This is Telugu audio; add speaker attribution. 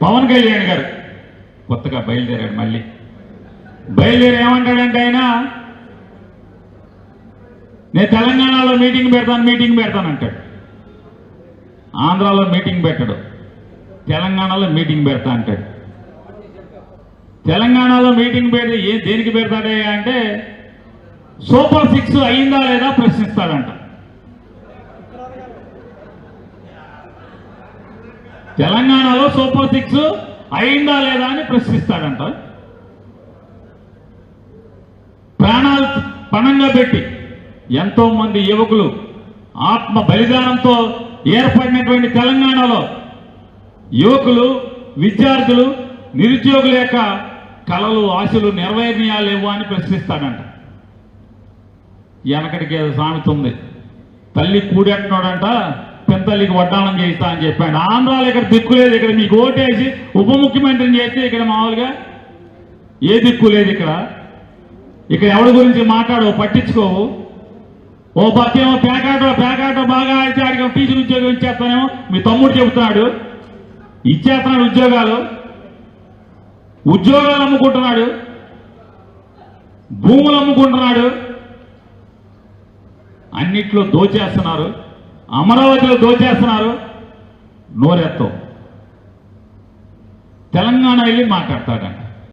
Speaker 1: పవన్ కళ్యాణ్ గారు కొత్తగా బయలుదేరాడు. మళ్ళీ బయలుదేరి ఏమంటాడంటే ఆయన, నేను తెలంగాణలో మీటింగ్ పెడతానంటాడు. ఆంధ్రాలో మీటింగ్ పెట్టడు, తెలంగాణలో మీటింగ్ పెడతా అంటాడు. తెలంగాణలో మీటింగ్ పెడితే దేనికి పెడతాడే అంటే సూపర్ 6 అయిందా లేదా ప్రశ్నిస్తాడంట. తెలంగాణలో సూపర్ 6 అయిందా లేదా అని ప్రశ్నిస్తాడంట. ప్రాణాలు పణంగా పెట్టి ఎంతో మంది యువకులు ఆత్మ బలిదానంతో ఏర్పడినటువంటి తెలంగాణలో యువకులు, విద్యార్థులు, నిరుద్యోగుల యొక్క కలలు, ఆశలు నెరవేర్యాలేవో అని ప్రశ్నిస్తాడంట. వెనకటికి ఏదో సామెత ఉంది, తల్లి కూడెట్టినోడంట పెంతల్లికి వడ్డానం చేయిస్తా అని చెప్పాడు. ఆంధ్రాలో ఇక్కడ దిక్కు లేదు. ఇక్కడ మీకు ఓటేసి ఉప ముఖ్యమంత్రిని చేస్తే ఇక్కడ మామూలుగా ఏ దిక్కు లేదు. ఇక్కడ ఎవరి గురించి మాట్లాడవు, పట్టించుకోవు. ఓ పక్కేమో పేకాటో బాగా ఆడితే ఆడికి టీచర్ ఉద్యోగం ఇచ్చేస్తానేమో మీ తమ్ముడు చెబుతున్నాడు. ఇచ్చేస్తున్నాడు ఉద్యోగాలు అమ్ముకుంటున్నాడు, భూములు అమ్ముకుంటున్నాడు, అన్నిట్లో దోచేస్తున్నారు. అమరావతిలో దోచేస్తున్నారు. నోరెత్తో తెలంగాణ వెళ్ళి మాట్లాడతాడంట.